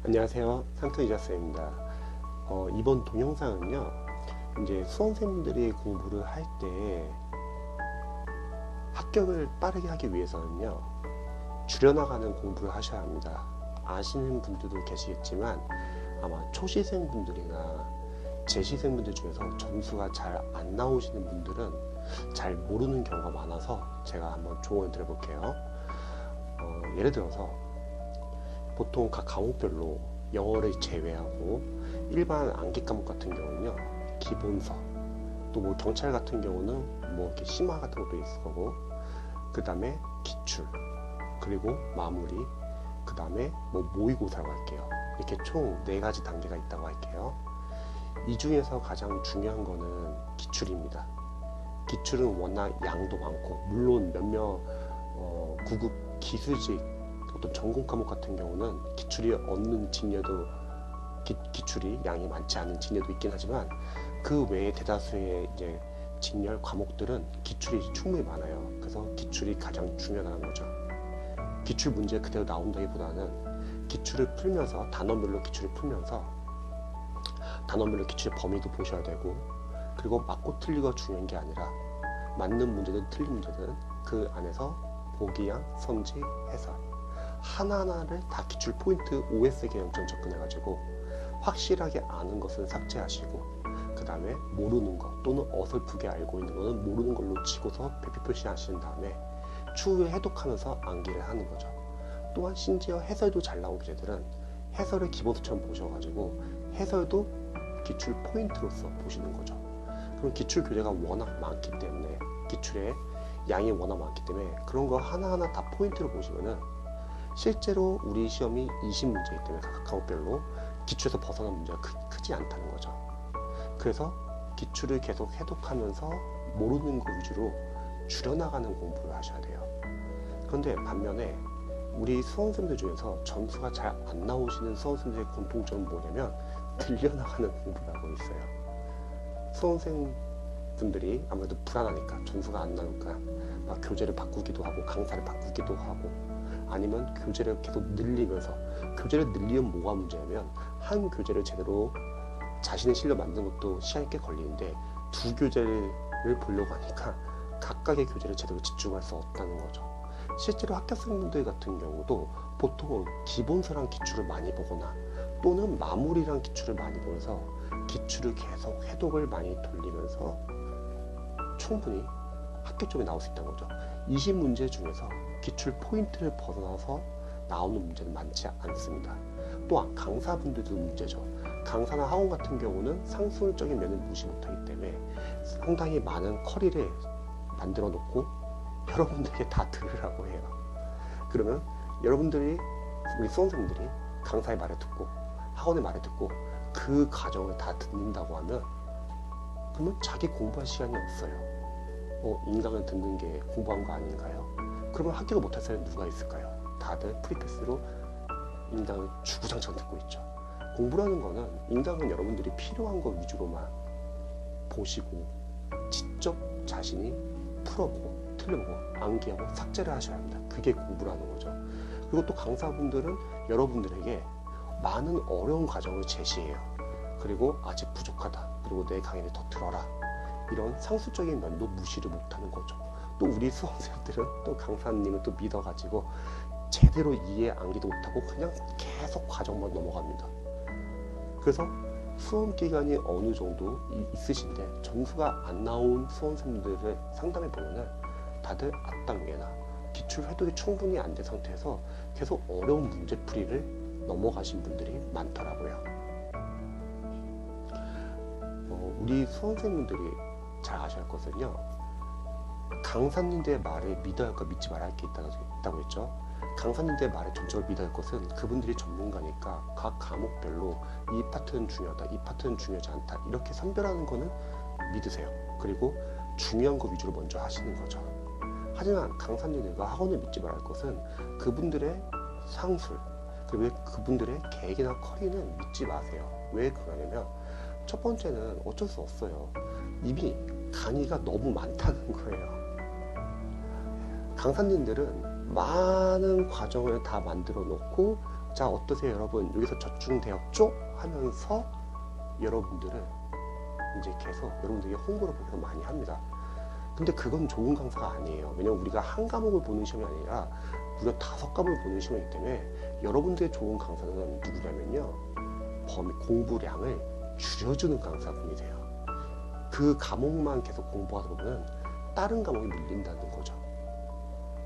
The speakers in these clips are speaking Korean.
안녕하세요. 상크이자스입니다. 이번 동영상은요, 이제 수험생분들이 공부를 할 때 합격을 빠르게 하기 위해서는요, 줄여나가는 공부를 하셔야 합니다. 아시는 분들도 계시겠지만 아마 초시생분들이나 재시생분들 중에서 점수가 잘 안 나오시는 분들은 잘 모르는 경우가 많아서 제가 한번 조언을 드려볼게요. 예를 들어서 보통 각 과목별로 영어를 제외하고 일반 암기 과목 같은 경우는요, 기본서, 또 뭐 경찰 같은 경우는 뭐 이렇게 심화 같은 것도 있을 거고, 그 다음에 기출, 그리고 마무리, 그 다음에 뭐 모의고사라고 할게요. 이렇게 총 4가지 단계가 있다고 할게요. 이 중에서 가장 중요한 거는 기출입니다. 기출은 워낙 양도 많고, 물론 몇몇 구급 기술직 어떤 전공 과목 같은 경우는 기출이 없는 진여도 기출이 양이 많지 않은 진여도 있긴 하지만, 그 외에 대다수의 이제 진열 과목들은 기출이 충분히 많아요. 그래서 기출이 가장 중요하다는 거죠. 기출 문제 그대로 나온다기보다는 기출을 풀면서 단어별로 기출을 풀면서 단어별로 기출의 범위도 보셔야 되고, 그리고 맞고 틀리고 중요한 게 아니라 맞는 문제든 틀린 문제든 그 안에서 보기양, 선지, 해설 하나하나를 다 기출 포인트 OS 개념처럼 접근해가지고 확실하게 아는 것은 삭제하시고, 그 다음에 모르는 것 또는 어설프게 알고 있는 것은 모르는 걸로 치고서 배표 표시하신 다음에 추후에 해독하면서 암기를 하는 거죠. 또한 심지어 해설도 잘 나온 교재들은 해설을 기본서처럼 보셔가지고 해설도 기출 포인트로서 보시는 거죠. 그럼 기출 교재가 워낙 많기 때문에, 기출의 양이 워낙 많기 때문에 그런 거 하나하나 다 포인트로 보시면은 실제로 우리 시험이 20문제이기 때문에 각 과목별로 기출에서 벗어난 문제가 크지 않다는 거죠. 그래서 기출을 계속 해독하면서 모르는 거 위주로 줄여나가는 공부를 하셔야 돼요. 그런데 반면에 우리 수험생들 중에서 점수가 잘 안 나오시는 수험생들의 공통점은 뭐냐면 늘려나가는 공부를 하고 있어요. 수험생분들이 아무래도 불안하니까, 점수가 안 나오니까 막 교재를 바꾸기도 하고 강사를 바꾸기도 하고, 아니면 교재를 계속 늘리면서, 교재를 늘리면 뭐가 문제냐면 한 교재를 제대로 자신의 실력 만드는 것도 시간이 꽤 걸리는데 두 교재를 보려고 하니까 각각의 교재를 제대로 집중할 수 없다는 거죠. 실제로 합격생분들 같은 경우도 보통 기본서랑 기출을 많이 보거나 또는 마무리랑 기출을 많이 보면서 기출을 계속 해독을 많이 돌리면서 충분히 합격점이 나올 수 있다는 거죠. 20문제 중에서 기출 포인트를 벗어나서 나오는 문제는 많지 않습니다. 또한 강사분들도 문제죠. 강사나 학원 같은 경우는 상술적인 면을 무시 못하기 때문에 상당히 많은 커리를 만들어 놓고 여러분들에게 다 들으라고 해요. 그러면 여러분들이, 우리 수험생들이 강사의 말을 듣고 학원의 말을 듣고 그 과정을 다 듣는다고 하면, 그러면 자기 공부할 시간이 없어요. 인강을 듣는 게 공부한 거 아닌가요? 그러면 합격을 못할 사람이 누가 있을까요? 다들 프리패스로 인강을 주구장창 듣고 있죠. 공부라는 거는, 인강은 여러분들이 필요한 거 위주로만 보시고 직접 자신이 풀어보고 틀려보고 암기하고 삭제를 하셔야 합니다. 그게 공부라는 거죠. 그리고 또 강사분들은 여러분들에게 많은 어려운 과정을 제시해요. 그리고 아직 부족하다, 그리고 내 강의를 더 들어라, 이런 상수적인 면도 무시를 못하는 거죠. 또 우리 수험생들은 또 강사님을 또 믿어가지고 제대로 이해 암기도 못하고 그냥 계속 과정만 넘어갑니다. 그래서 수험 기간이 어느 정도 있으신데 점수가 안 나온 수험생들을 상담해 보면은 다들 앞단계나 기출 회독이 충분히 안 된 상태에서 계속 어려운 문제풀이를 넘어가신 분들이 많더라고요. 우리 수험생분들이 잘 아셔야 할 것은요, 강사님들의 말을 믿어야 할까 믿지 말아야 할 게 있다고 했죠. 강사님들의 말에 전적으로 믿어야 할 것은 그분들이 전문가니까 각 과목별로 이 파트는 중요하다, 이 파트는 중요하지 않다, 이렇게 선별하는 거는 믿으세요. 그리고 중요한 거 위주로 먼저 하시는 거죠. 하지만 강사님들과 학원을 믿지 말아야 할 것은 그분들의 상술, 그리고 그분들의 계획이나 커리는 믿지 마세요. 왜 그러냐면, 첫 번째는 어쩔 수 없어요. 이미 강의가 너무 많다는 거예요. 강사님들은 많은 과정을 다 만들어 놓고 자, 어떠세요 여러분? 여기서 적중되었죠? 하면서 여러분들을 이제 계속 여러분들에게 홍보를 계속 많이 합니다. 근데 그건 좋은 강사가 아니에요. 왜냐면 우리가 한 과목을 보는 시험이 아니라 무려 5과목을 보는 시험이기 때문에 여러분들의 좋은 강사는 누구냐면요, 공부량을 줄여주는 강사분이 돼요. 그 과목만 계속 공부하다 보면 다른 과목이 밀린다는 거죠.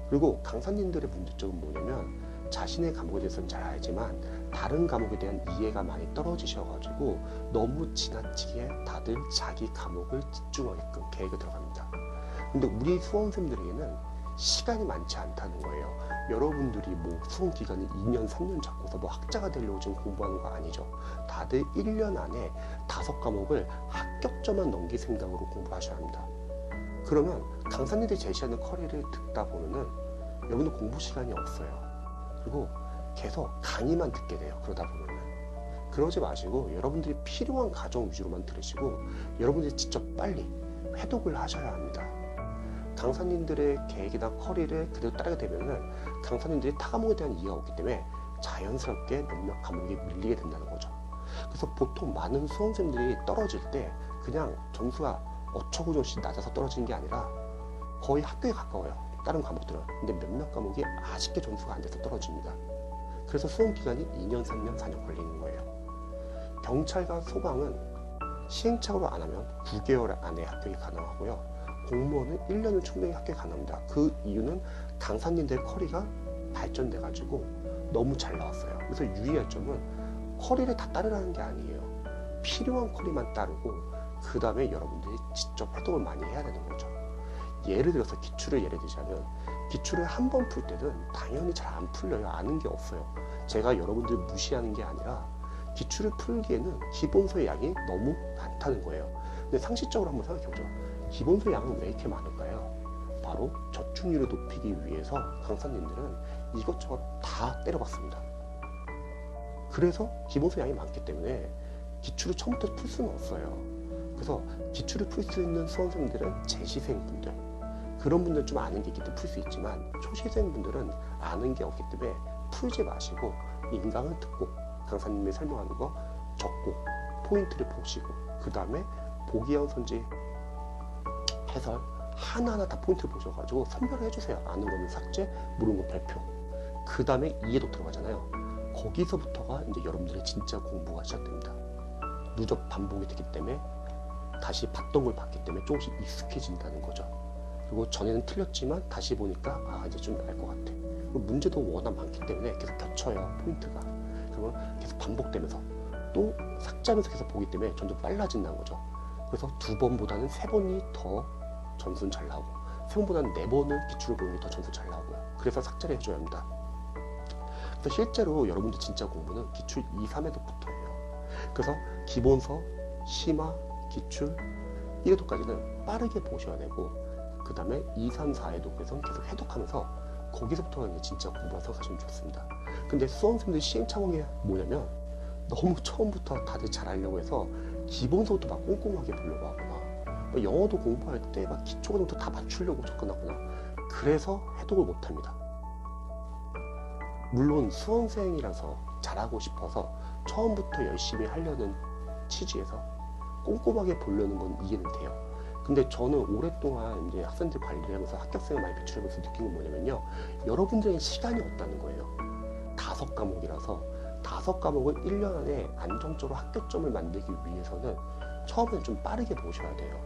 그리고 강사님들의 문제점은 뭐냐면 자신의 과목에 대해서는 잘 알지만 다른 과목에 대한 이해가 많이 떨어지셔가지고 너무 지나치게 다들 자기 과목을 집중하게끔 계획에 들어갑니다. 근데 우리 수험생들에게는 시간이 많지 않다는 거예요. 여러분들이 뭐 수험 기간이 2년, 3년 잡고서 뭐 학자가 되려고 지금 공부하는 거 아니죠. 다들 1년 안에 5과목을 합격점만 넘길 생각으로 공부하셔야 합니다. 그러면 강사님들이 제시하는 커리를 듣다 보면은 여러분들 공부 시간이 없어요. 그리고 계속 강의만 듣게 돼요. 그러다 보면은. 그러지 마시고 여러분들이 필요한 과정 위주로만 들으시고 여러분들이 직접 빨리 회독을 하셔야 합니다. 강사님들의 계획이나 커리를 그대로 따르게 되면은 강사님들이 타 과목에 대한 이해가 없기 때문에 자연스럽게 몇몇 과목이 밀리게 된다는 거죠. 그래서 보통 많은 수험생들이 떨어질 때 그냥 점수가 어처구니없이 낮아서 떨어지는 게 아니라 거의 학교에 가까워요. 다른 과목들은. 근데 몇몇 과목이 아쉽게 점수가 안 돼서 떨어집니다. 그래서 수험 기간이 2년, 3년, 4년 걸리는 거예요. 경찰과 소방은 시행착오를 안 하면 9개월 안에 합격이 가능하고요. 공무원은 1년은 충분히 합격이 가능합니다. 그 이유는 강사님들의 커리가 발전돼 가지고 너무 잘 나왔어요. 그래서 유의할 점은 커리를 다 따르라는 게 아니에요. 필요한 커리만 따르고 그 다음에 여러분들이 직접 회독을 많이 해야 되는 거죠. 예를 들어서 기출을 예를 들자면 기출을 한 번 풀 때는 당연히 잘 안 풀려요. 아는 게 없어요. 제가 여러분들 무시하는 게 아니라 기출을 풀기에는 기본서의 양이 너무 많다는 거예요. 근데 상식적으로 한번 생각해 보죠. 기본서 양은 왜 이렇게 많을까요? 바로 적중률을 높이기 위해서 강사님들은 이것저것 다 때려봤습니다. 그래서 기본서 양이 많기 때문에 기출을 처음부터 풀 수는 없어요. 그래서 기출을 풀 수 있는 수험생들은 재시생분들, 그런 분들은 좀 아는 게 있기 때문에 풀 수 있지만 초시생분들은 아는 게 없기 때문에 풀지 마시고 인강을 듣고 강사님이 설명하는 거 적고 포인트를 보시고 그 다음에 보기형 선지 해설 하나하나 다 포인트를 보셔가지고 선별을 해주세요. 아는 거는 삭제, 모르는 건 발표. 그 다음에 이해도 들어가잖아요. 거기서부터가 이제 여러분들의 진짜 공부가 시작됩니다. 누적 반복이 되기 때문에 다시 봤던 걸 봤기 때문에 조금씩 익숙해진다는 거죠. 그리고 전에는 틀렸지만 다시 보니까 이제 좀 알 것 같아. 그리고 문제도 워낙 많기 때문에 계속 겹쳐요, 포인트가. 그러면 계속 반복되면서 또 삭제하면서 계속 보기 때문에 점점 빨라진다는 거죠. 그래서 2번보다는 3번이 더 점수는 잘 나오고 3번보다는 4번을 기출을 보는 게 더 점수 잘 나오고요. 그래서 삭제를 해줘야 합니다. 그래서 실제로 여러분들 진짜 공부는 기출 2, 3회독부터예요. 그래서 기본서, 심화, 기출 1회독까지는 빠르게 보셔야 되고 그 다음에 2, 3, 4회독에서는 계속 회독하면서 거기서부터가 이제 진짜 공부를 생각하시면 좋습니다. 근데 수험생들 시행착오가 뭐냐면 너무 처음부터 다들 잘하려고 해서 기본서부터 막 꼼꼼하게 보려고 하거나 영어도 공부할 때 막 기초과정부터 다 맞추려고 접근하거나 그래서 해독을 못합니다. 물론 수험생이라서 잘하고 싶어서 처음부터 열심히 하려는 취지에서 꼼꼼하게 보려는 건 이해는 돼요. 근데 저는 오랫동안 이제 학생들 관리하면서 합격생을 많이 배출하면서 느낀 건 뭐냐면요, 여러분들에게 시간이 없다는 거예요. 5과목이라서 5과목을 1년 안에 안정적으로 합격점을 만들기 위해서는 처음에는 좀 빠르게 보셔야 돼요.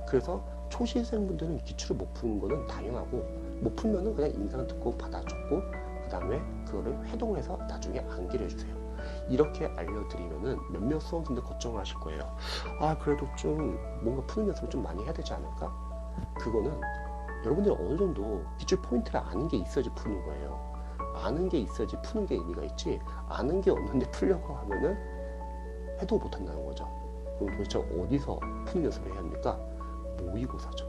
그래서 초시생분들은 기출을 못 푸는 거는 당연하고 못 풀면은 그냥 인강 듣고 받아줬고 그 다음에 그거를 회동을 해서 나중에 암기를 해주세요. 이렇게 알려드리면은 몇몇 수험생들 걱정을 하실 거예요. 그래도 좀 뭔가 푸는 연습을 좀 많이 해야 되지 않을까? 그거는 여러분들이 어느 정도 기출 포인트를 아는 게 있어야지 푸는 거예요. 아는 게 있어야지 푸는 게 의미가 있지, 아는 게 없는데 풀려고 하면은 해도 못 한다는 거죠. 그럼 도대체 어디서 푸는 연습을 해야 합니까? 모의고사죠.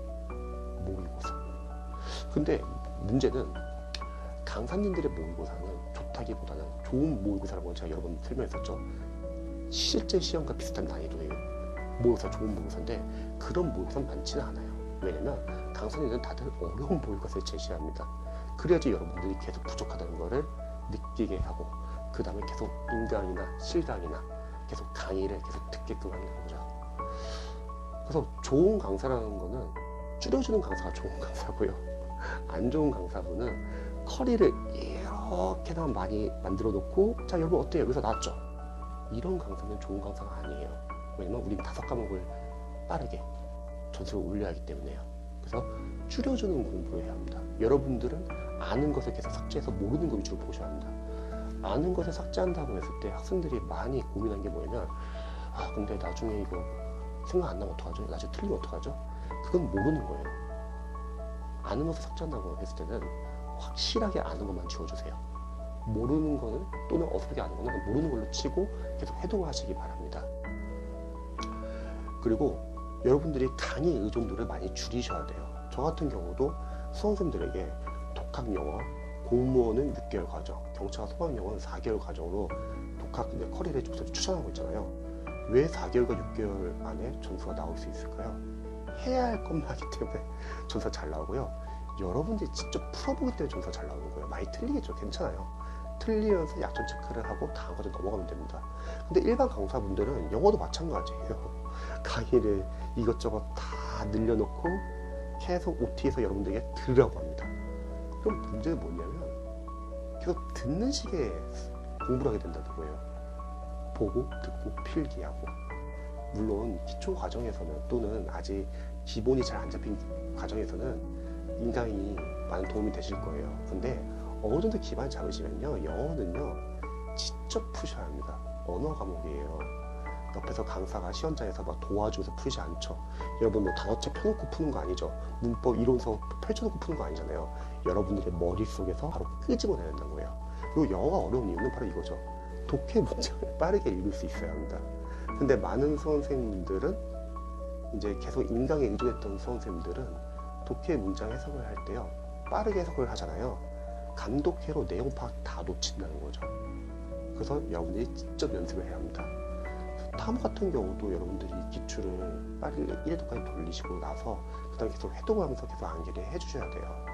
모의고사. 근데 문제는 강사님들의 모의고사는 좋다기보다는 좋은 모의고사라고 제가 여러 번 설명했었죠. 실제 시험과 비슷한 난이도의 모의고사, 좋은 모의고사인데 그런 모의고사는 많지는 않아요. 왜냐면 강사님들은 다들 어려운 모의고사를 제시합니다. 그래야지 여러분들이 계속 부족하다는 거를 느끼게 하고 그 다음에 계속 인강이나 실강이나 계속 강의를 계속 듣게끔 하는 거죠. 그래서 좋은 강사라는 거는 줄여주는 강사가 좋은 강사고요. 안 좋은 강사분은 커리를 이렇게나 많이 만들어 놓고, 자 여러분 어때요? 여기서 나왔죠? 이런 강사는 좋은 강사가 아니에요. 왜냐면 우리는 5과목을 빠르게 점수를 올려야 하기 때문에요. 그래서 줄여주는 공부를 해야 합니다. 여러분들은 아는 것을 계속 삭제해서 모르는 거 위주로 보셔야 합니다. 아는 것을 삭제한다고 했을 때 학생들이 많이 고민한 게 뭐냐면, 아 근데 나중에 이거 생각 안 나면 어떡하죠? 나중에 틀리면 어떡하죠? 그건 모르는 거예요. 아는 것을 삭제한다고 했을 때는 확실하게 아는 것만 지워주세요. 모르는 거는, 또는 어설프게 아는 거는 모르는 걸로 치고 계속 해독을 하시기 바랍니다. 그리고 여러분들이 강의 의존도를 많이 줄이셔야 돼요. 저 같은 경우도 수험생들에게 독학 영어, 공무원은 6개월 과정, 경찰 소방영어는 4개월 과정으로 독학 커리를 추천하고 있잖아요. 왜 4개월과 6개월 안에 점수가 나올 수 있을까요? 해야 할 것만 하기 때문에 점수가 잘 나오고요. 여러분들이 직접 풀어보기 때문에 점수가 잘 나오는 거예요. 많이 틀리겠죠. 괜찮아요. 틀리면서 약점 체크를 하고 다음 과정 넘어가면 됩니다. 근데 일반 강사분들은 영어도 마찬가지예요. 강의를 이것저것 다 늘려놓고 계속 OT에서 여러분들에게 들으라고 합니다. 그럼 문제는 뭐냐면 계속 듣는 식의 공부를 하게 된다는 거예요. 보고, 듣고, 필기하고. 물론 기초 과정에서는, 또는 아직 기본이 잘 안 잡힌 과정에서는 인강이 많은 도움이 되실 거예요. 근데 어느 정도 기반을 잡으시면요, 영어는요 직접 푸셔야 합니다. 언어 과목이에요. 옆에서 강사가 시험장에서 막 도와줘서 풀지 않죠. 여러분 뭐 단어책 펴놓고 푸는 거 아니죠. 문법 이론서 펼쳐놓고 푸는 거 아니잖아요. 여러분들의 머릿속에서 바로 끄집어내야 된다는 거예요. 그리고 영어가 어려운 이유는 바로 이거죠. 독해 문장을 빠르게 읽을 수 있어야 합니다. 근데 많은 수험생들은, 이제 계속 인강에 의존했던 수험생들은 독해 문장 해석을 할 때요 빠르게 해석을 하잖아요. 감독해로 내용 파악 다 놓친다는 거죠. 그래서 여러분들이 직접 연습을 해야 합니다. 탐 같은 경우도 여러분들이 기출을 빨리 1회독까지 돌리시고 나서 그 다음에 계속 해독을 하면서 계속 암기를 해주셔야 돼요.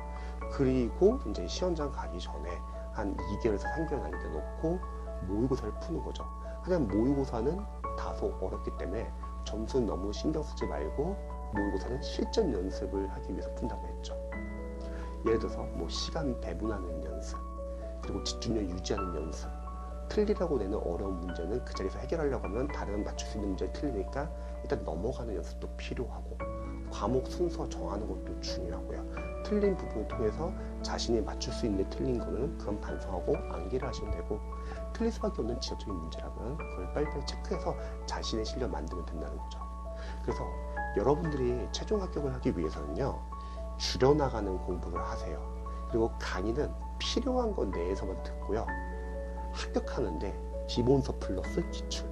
그리고 이제 시험장 가기 전에 한 2개월에서 3개월 남겨놓고 모의고사를 푸는 거죠. 하지만 모의고사는 다소 어렵기 때문에 점수는 너무 신경 쓰지 말고 모의고사는 실전 연습을 하기 위해서 푼다고 했죠. 예를 들어서 뭐 시간 배분하는 연습, 그리고 집중력 유지하는 연습, 틀리라고 내는 어려운 문제는 그 자리에서 해결하려고 하면 다른 맞출 수 있는 문제를 틀리니까 일단 넘어가는 연습도 필요하고, 과목 순서 정하는 것도 중요하고요. 틀린 부분을 통해서 자신이 맞출 수 있는 틀린 거는 그건 반성하고 암기를 하시면 되고, 틀릴 수밖에 없는 지적적인 문제라면 그걸 빨리빨리 체크해서 자신의 실력 만들면 된다는 거죠. 그래서 여러분들이 최종 합격을 하기 위해서는요, 줄여나가는 공부를 하세요. 그리고 강의는 필요한 것 내에서만 듣고요. 합격하는데 기본서 플러스 기출,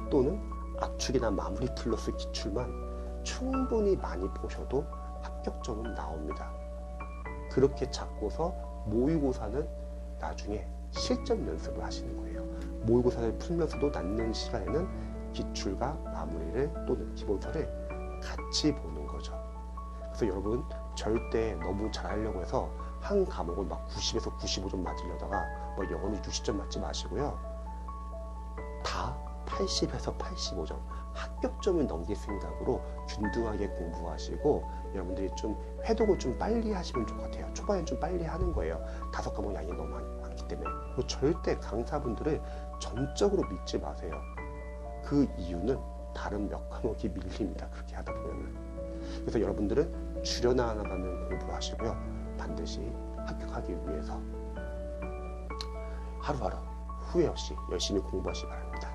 또는 압축이나 마무리 플러스 기출만 충분히 많이 보셔도 합격점은 나옵니다. 그렇게 잡고서 모의고사는 나중에 실전 연습을 하시는 거예요. 모의고사를 풀면서도 남는 시간에는 기출과 마무리를, 또는 기본서를 같이 보는 거죠. 그래서 여러분 절대 너무 잘하려고 해서 한 과목을 막 90에서 95점 맞으려다가 뭐 영어는 60점 맞지 마시고요. 다 80에서 85점 합격점을 넘길 생각으로 균등하게 공부하시고, 여러분들이 좀 회독을 좀 빨리 하시면 좋을 것 같아요. 초반엔 좀 빨리 하는 거예요. 5과목 양이 너무 많기 때문에. 절대 강사분들을 전적으로 믿지 마세요. 그 이유는 다른 몇 과목이 밀립니다. 그렇게 하다 보면은. 그래서 여러분들은 줄여나가는 공부를 하시고요. 반드시 합격하기 위해서 하루하루 후회 없이 열심히 공부하시기 바랍니다.